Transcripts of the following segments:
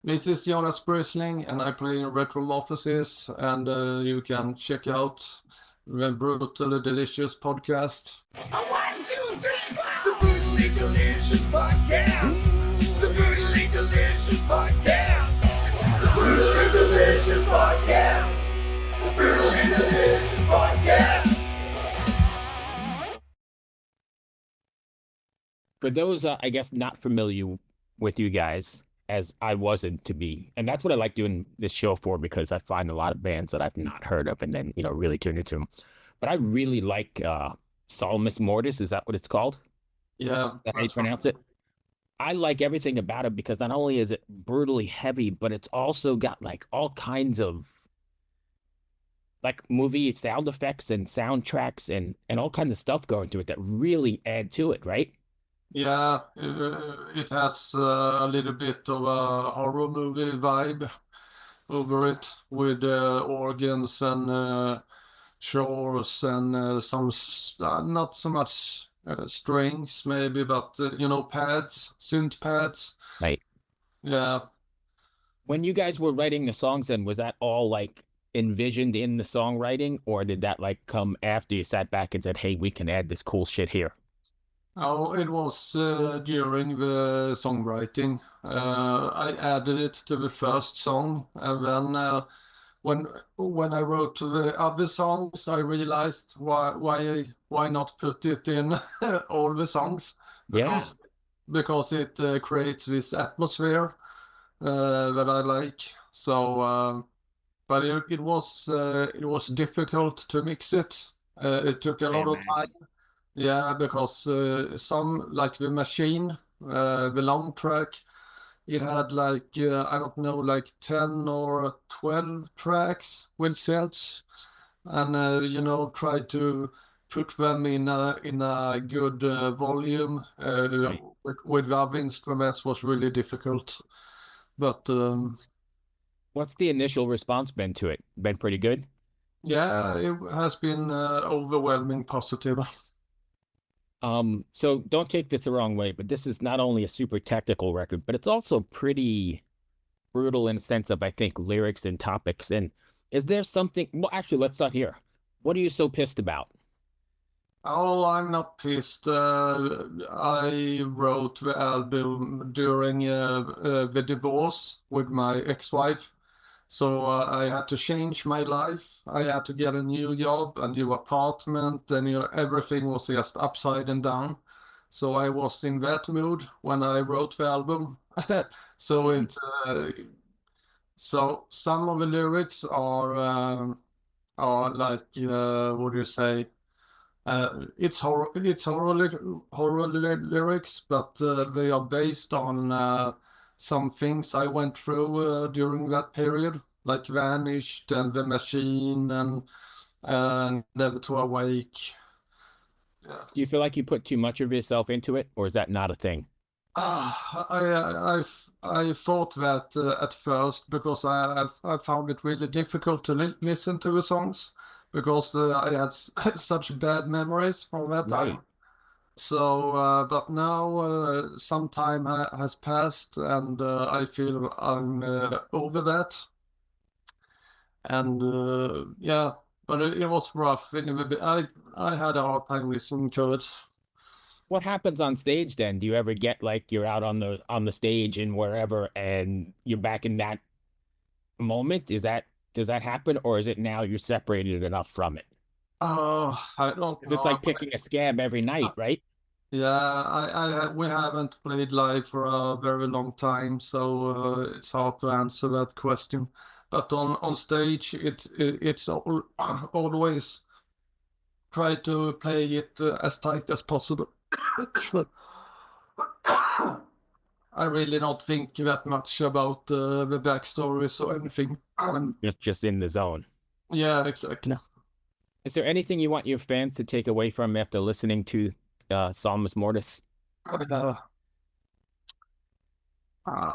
This is Jonas Bryssling, and I play in Retromorphosis, and you can check out the Brutally Delicious podcast. One, two, three, four. The Brutally Delicious Podcast. The Brutally Delicious Podcast. The Brutally Delicious Podcast. The Brutally Delicious Podcast. For those, I guess, not familiar with you guys, as I wasn't to be, and that's what I like doing this show for, because I find a lot of bands that I've not heard of and then, really tune into them. But I really like Psalmus Mortis. Is that what it's called? Yeah, That's how you pronounce it? I like everything about it because not only is it brutally heavy, but it's also got like all kinds of like movie sound effects and soundtracks and all kinds of stuff going to it that really add to it, right? yeah, it has a little bit of a horror movie vibe over it with organs and shores and not so much strings maybe, but pads, synth pads. Right. Yeah. When you guys were writing the songs, then was that all like envisioned in the songwriting, or did that like come after you sat back and said, "Hey, we can add this cool shit here"? Oh, it was during the songwriting. I added it to the first song, and then when when I wrote the other songs, I realized why not put it in all the songs, Yeah. because it creates this atmosphere that I like. So, but it was difficult to mix it. It took a I lot of imagine. time. Yeah, because some like the machine, the long track, it had like I don't know, like 10 or 12 tracks with synths, and try to put them in a good volume Right. with other instruments was really difficult. But What's the initial response been to it? Been pretty good? yeah, it has been overwhelming positive. So don't take this the wrong way, but this is not only a super technical record, but it's also pretty brutal in a sense of, I think, lyrics and topics. And is there something, well, actually, let's start here. What are you so pissed about? Oh, I'm not pissed. I wrote the album during the divorce with my ex-wife. So I had to change my life. I had to get a new job, a new apartment, and everything was just upside and down. So I was in that mood when I wrote the album. So Hmm. it so some of the lyrics are like what do you say? It's horror lyrics, but they are based on some things I went through during that period, like Vanished and The Machine and Never to Awake. Yeah. Do you feel like you put too much of yourself into it, or is that not a thing? I thought that at first because I found it really difficult to listen to the songs because I had such bad memories from that Right. time. So, but now some time has passed, and I feel I'm over that. And yeah, but it was rough. I had a hard time listening to it. What happens on stage then? Do you ever get like you're out on the stage and wherever and you're back in that moment? Does that happen, or is it now you're separated enough from it? Oh, I don't 'Cause it's know. like picking a scab every night, right? Yeah, we haven't played live for a very long time, so it's hard to answer that question. But on stage, always try to play it as tight as possible. I really don't think that much about the backstories or anything. Just in the zone. Yeah, exactly. Is there anything you want your fans to take away from after listening to Psalmus Mortis? Uh, uh,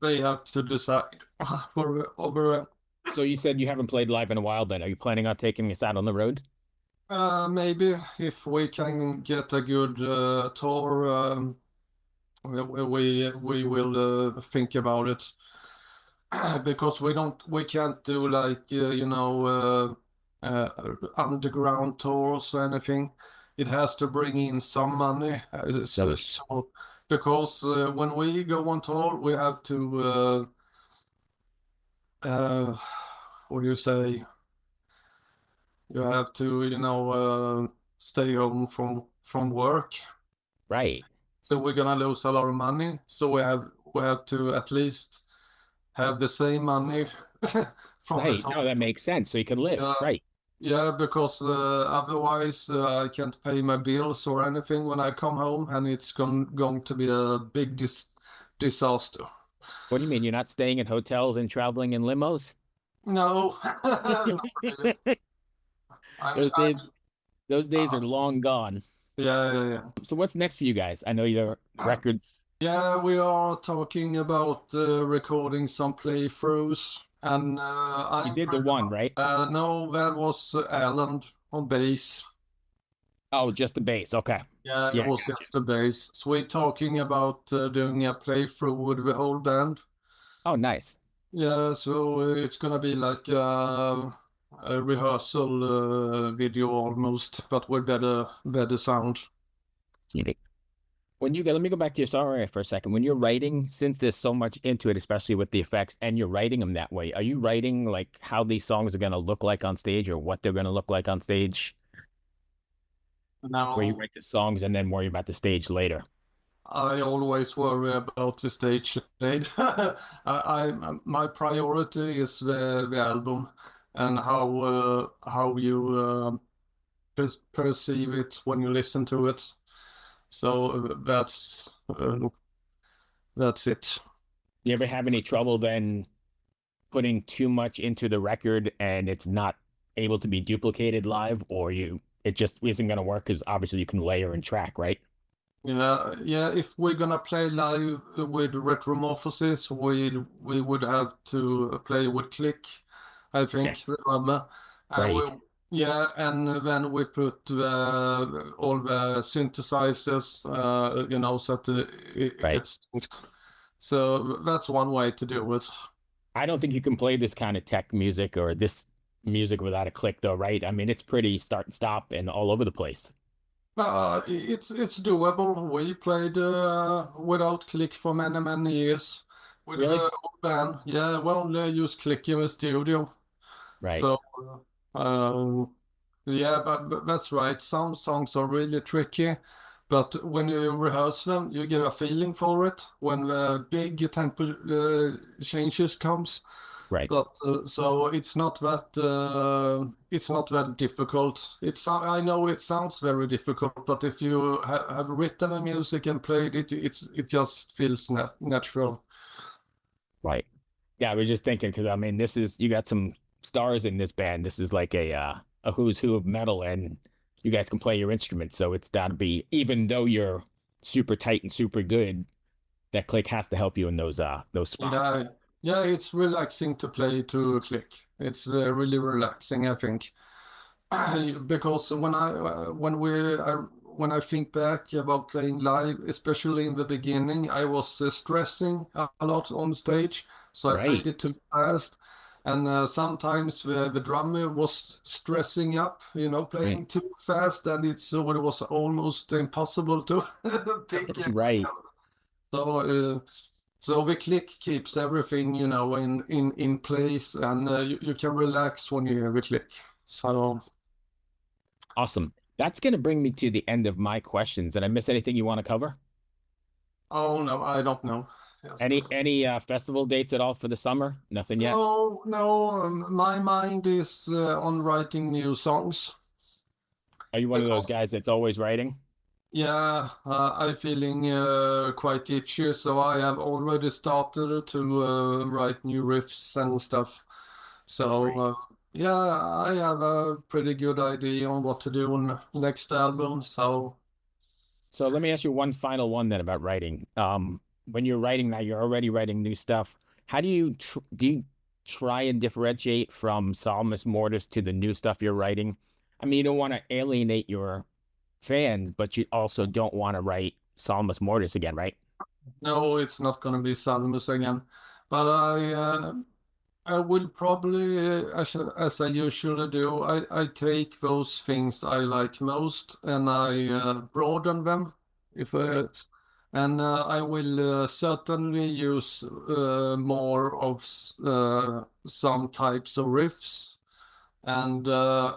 they have to decide for over. So you said you haven't played live in a while, then are you planning on taking us out on the road? Maybe if we can get a good tour we will think about it. Because we can't do like underground tours or anything. It has to bring in some money. So because when we go on tour, we have to what do you say? You have to stay home from work. Right. So we're gonna lose a lot of money. So we have to at least have the same money from the Right. top. No, that makes sense. So you can live. Yeah, Right. yeah, because otherwise I can't pay my bills or anything when I come home, and it's going to be a big disaster. What do you mean? You're not staying in hotels and traveling in limos? No, not really. Those days, I'm those days are long gone. yeah, yeah, yeah. So what's next for you guys? I know your records. Yeah, we are talking about recording some playthroughs, and You I'm did the one, right? no, that was Alan on bass. Oh, just the bass. Okay. Yeah, it Yeah, was gotcha. just the bass. So we're talking about doing a playthrough with the whole band. Oh, nice. Yeah, so it's gonna be like a rehearsal video almost, but with better sound. Unique. When you go, let me go back to your song for a second. When you're writing, since there's so much into it, especially with the effects, and you're writing them that way, are you writing like how these songs are going to look like on stage or what they're going to look like on stage? Where you Now, write the songs and then worry about the stage later? I always worry about the stage name. My priority is the album and how you perceive it when you listen to it. So that's it. You ever have any trouble then putting too much into the record and it's not able to be duplicated live, or it just isn't going to work because obviously you can layer and track, right? Yeah, yeah. If we're gonna play live with Retromorphosis, we would have to play with click, I Okay. think. Remember? And Right. yeah, and then we put all the synthesizers, so that it Right. gets synced. So that's one way to do it. I don't think you can play this kind of tech music or this music without a click, though, right? I mean, it's pretty start and stop and all over the place. It's doable. We played without click for many years with Really? the old band. Yeah, we only use click in the studio. Right. So yeah, but that's right. Some songs are really tricky, but when you rehearse them, you get a feeling for it. When the big tempo changes comes, Right. but so it's not that difficult. I know it sounds very difficult, but if you have written the music and played it, it just feels natural. Right. Yeah, I was just thinking because I mean, you got some stars in this band. This is like a who's who of metal, and you guys can play your instruments, so it's got to be even though you're super tight and super good, that click has to help you in those spots. Yeah, yeah, it's relaxing to play to a click. It's really relaxing, I think. Because when I think back about playing live, especially in the beginning, I was stressing a lot on stage, so I Right. played it too fast, and sometimes the drummer was stressing up, Right. playing too fast, and it was almost impossible to pick it. Right. So, so the click keeps everything, in place, and you can relax when you hear the click. So. Awesome. That's going to bring me to the end of my questions. Did I miss anything you want to cover? Oh no, I don't know. Just Any festival dates at all for the summer? Nothing yet. no, no. My mind is on writing new songs Are you one of those because guys that's always writing? yeah, I'm feeling quite itchy, so I have already started to write new riffs and stuff. So Great. yeah, I have a pretty good idea on what to do on next album. So So let me ask you one final one then about writing. When you're writing now, you're already writing new stuff. How do you try and differentiate from Psalmus Mortis to the new stuff you're writing? I mean, you don't want to alienate your fans, but you also don't want to write Psalmus Mortis again, right? No, it's not going to be Psalmus again. But I will probably, as I usually do, I take those things I like most and I broaden them. If and I will certainly use more of some types of riffs, and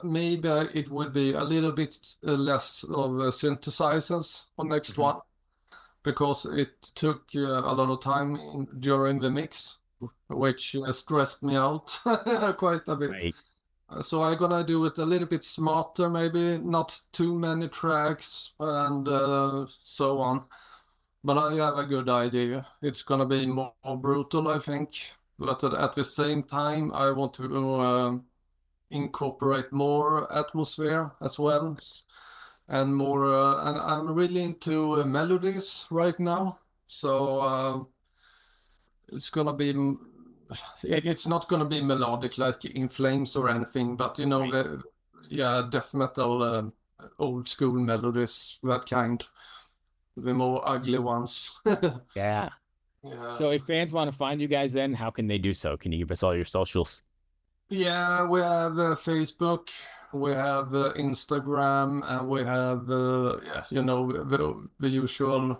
maybe it will be a little bit less of synthesizers on next one because it took a lot of time during the mix, which stressed me out quite a bit. Right. So I'm gonna do it a little bit smarter, maybe not too many tracks and so on. But I have a good idea. It's gonna be more brutal, I think. But at the same time, I want to incorporate more atmosphere as well, and more. And I'm really into melodies right now, so it's gonna be. It's not gonna be melodic like In Flames or anything, but you know, yeah, death metal, old school melodies, that kind, the more ugly ones. Yeah. Yeah. So if fans want to find you guys, then how can they do so? Can you give us all your socials? Yeah, we have Facebook, we have Instagram, and we have, yes, you know, the usual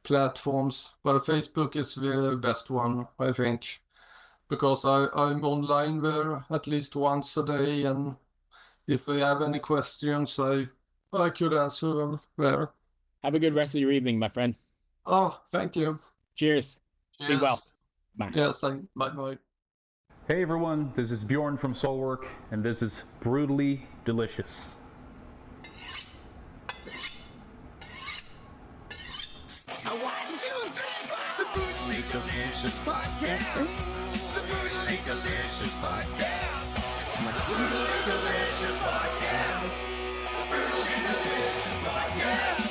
platforms. But Facebook is the best one, I think, because I'm online there at least once a day, and if we have any questions, I could answer them there. Have a good rest of your evening, my friend. Oh, thank you. Cheers. Be well. Bye. Yes, bye-bye. Hey everyone, this is Bjorn from Soulwork, and this is Brutally Delicious. The Brutally Delicious Podcast. The Brutally Delicious Podcast. The Brutally Delicious Podcast. The Brutally Delicious Podcast.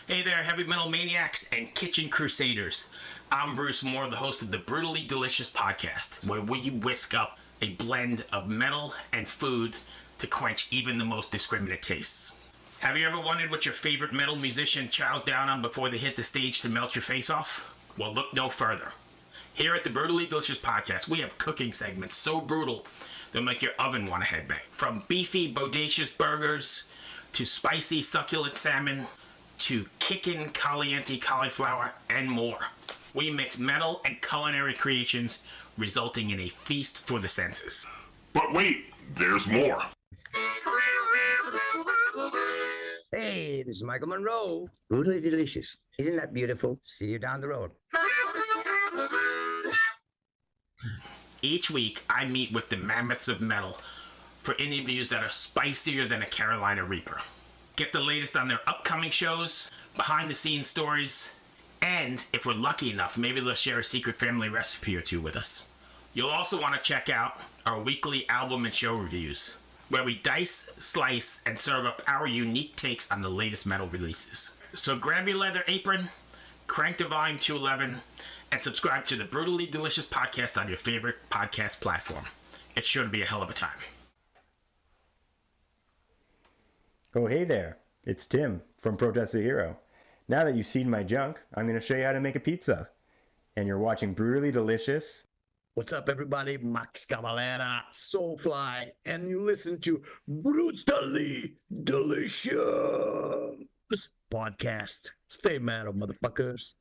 Hey there, heavy metal maniacs and kitchen crusaders. I'm Bruce Moore, the host of the Brutally Delicious Podcast, where we whisk up a blend of metal and food to quench even the most discriminate tastes. Have you ever wondered what your favorite metal musician chows down on before they hit the stage to melt your face off? Well, look no further. Here at the Brutally Delicious Podcast, we have cooking segments so brutal they'll make your oven want to headbang. From beefy, bodacious burgers, to spicy, succulent salmon, to kickin' caliente cauliflower, and more. We mix metal and culinary creations, resulting in a feast for the senses. But wait, there's more. Hey, this is Michael Monroe. Brutally delicious. Isn't that beautiful? See you down the road. Each week, I meet with the mammoths of metal for interviews that are spicier than a Carolina Reaper. Get the latest on their upcoming shows, behind-the-scenes stories, and if we're lucky enough, maybe they'll share a secret family recipe or two with us. You'll also want to check out our weekly album and show reviews, where we dice, slice, and serve up our unique takes on the latest metal releases. So grab your leather apron, crank the volume to 11, and subscribe to the Brutally Delicious Podcast on your favorite podcast platform. It's sure to be a hell of a time. Oh, hey there. It's Tim from Protest the Hero. Now that you've seen my junk, I'm going to show you how to make a pizza. And you're watching Brutally Delicious. What's up, everybody? Max Cavalera, Soulfly, and you listen to Brutally Delicious Podcast. Stay mad, motherfuckers.